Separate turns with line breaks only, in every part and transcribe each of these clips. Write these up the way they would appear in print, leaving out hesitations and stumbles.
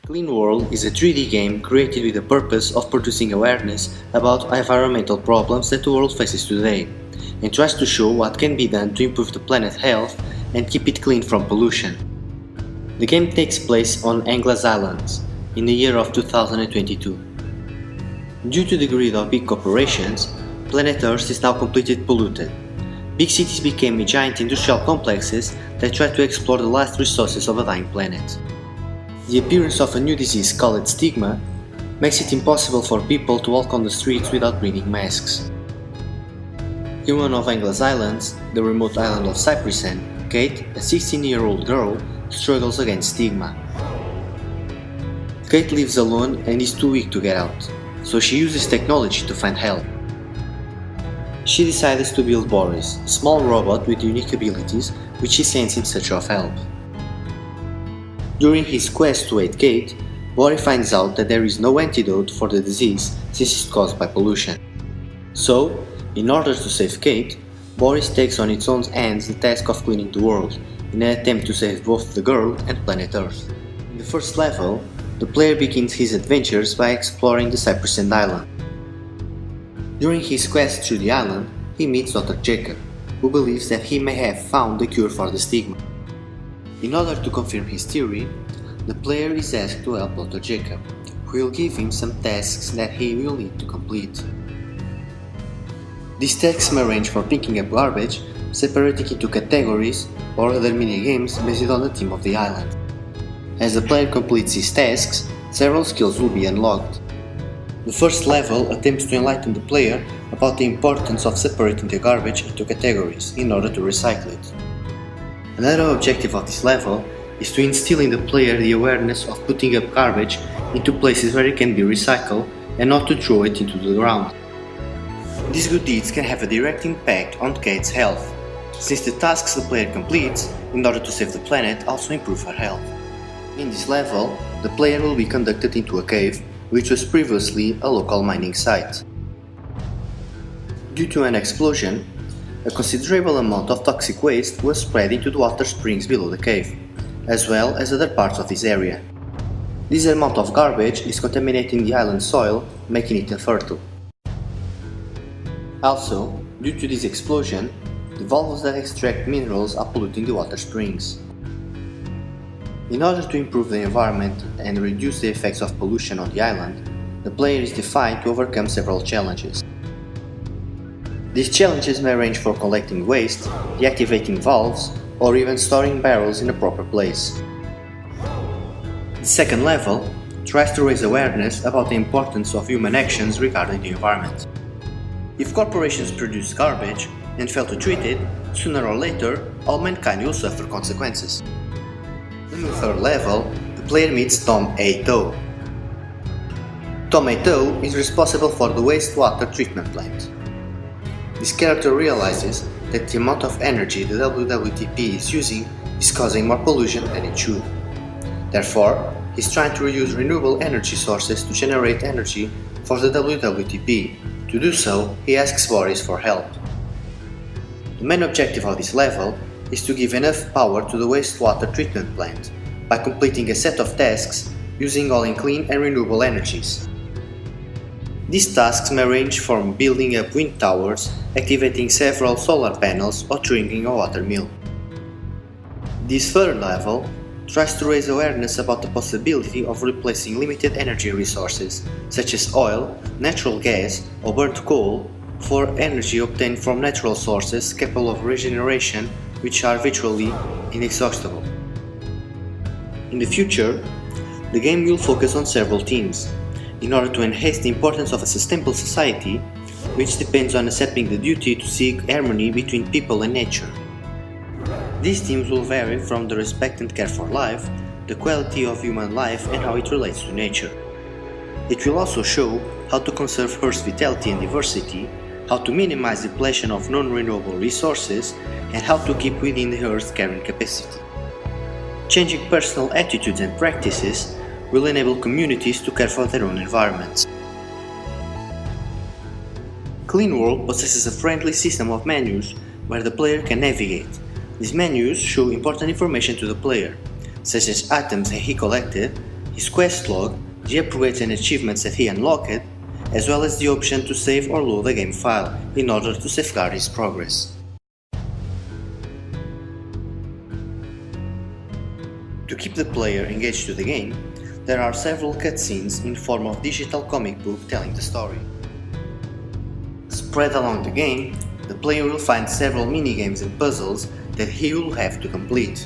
Clean World is a 3D game created with the purpose of producing awareness about environmental problems that the world faces today, and tries to show what can be done to improve the planet's health and keep it clean from pollution. The game takes place on Anglas Islands in the year of 2022. Due to the greed of big corporations, planet Earth is now completely polluted. Big cities became giant industrial complexes that try to explore the last resources of a dying planet. The appearance of a new disease called stigma makes it impossible for people to walk on the streets without wearing masks. In one of Anglas Islands, the remote island of Cyprus, Kate, a 16-year-old girl, struggles against stigma. Kate lives alone and is too weak to get out, so she uses technology to find help. She decides to build Boris, a small robot with unique abilities which she sends in search of help. During his quest to aid Kate, Boris finds out that there is no antidote for the disease since it's caused by pollution. So, in order to save Kate, Boris takes on its own hands the task of cleaning the world in an attempt to save both the girl and planet Earth. In the first level, the player begins his adventures by exploring the Cyprus island. During his quest through the island, he meets Dr. Jacob, who believes that he may have found the cure for the stigma. In order to confirm his theory, the player is asked to help Dr. Jacob, who will give him some tasks that he will need to complete. These tasks may range from picking up garbage, separating into categories, or other mini-games based on the theme of the island. As the player completes these tasks, several skills will be unlocked. The first level attempts to enlighten the player about the importance of separating the garbage into categories in order to recycle it. Another objective of this level is to instill in the player the awareness of putting up garbage into places where it can be recycled and not to throw it into the ground. These good deeds can have a direct impact on Kate's health, since the tasks the player completes in order to save the planet also improve her health. In this level, the player will be conducted into a cave, which was previously a local mining site. Due to an explosion, a considerable amount of toxic waste was spread into the water springs below the cave, as well as other parts of this area. This amount of garbage is contaminating the island soil, making it infertile. Also, due to this explosion, the valves that extract minerals are polluting the water springs. In order to improve the environment and reduce the effects of pollution on the island, the player is defined to overcome several challenges. These challenges may range from collecting waste, deactivating valves, or even storing barrels in a proper place. The second level tries to raise awareness about the importance of human actions regarding the environment. If corporations produce garbage and fail to treat it, sooner or later, all mankind will suffer consequences. In the third level, the player meets Tom A. Toe. Tom A. Toe is responsible for the wastewater treatment plant. This character realizes that the amount of energy the WWTP is using is causing more pollution than it should. Therefore, he's trying to reuse renewable energy sources to generate energy for the WWTP. To do so, he asks Boris for help. The main objective of this level is to give enough power to the wastewater treatment plant by completing a set of tasks using only clean and renewable energies. These tasks may range from building up wind towers, activating several solar panels, or trimming a water mill. This third level tries to raise awareness about the possibility of replacing limited energy resources such as oil, natural gas, or burnt coal for energy obtained from natural sources capable of regeneration, which are virtually inexhaustible. In the future, the game will focus on several themes in order to enhance the importance of a sustainable society, which depends on accepting the duty to seek harmony between people and nature. These themes will vary from the respect and care for life, the quality of human life, and how it relates to nature. It will also show how to conserve Earth's vitality and diversity, how to minimize depletion of non-renewable resources, and how to keep within the Earth's carrying capacity. Changing personal attitudes and practices will enable communities to care for their own environments. Clean World possesses a friendly system of menus where the player can navigate. These menus show important information to the player, such as items he collected, his quest log, the upgrades and achievements that he unlocked, as well as the option to save or load a game file in order to safeguard his progress. To keep the player engaged to the game, there are several cutscenes in form of digital comic book telling the story. Spread along the game, the player will find several minigames and puzzles that he will have to complete.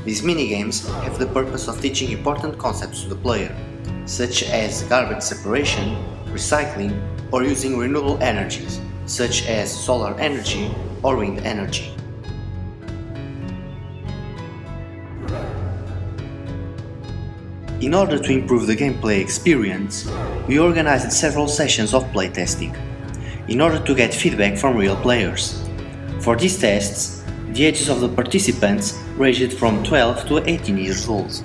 These minigames have the purpose of teaching important concepts to the player, such as garbage separation, recycling, or using renewable energies, such as solar energy or wind energy. In order to improve the gameplay experience, we organized several sessions of playtesting, in order to get feedback from real players. For these tests, the ages of the participants ranged from 12 to 18 years old.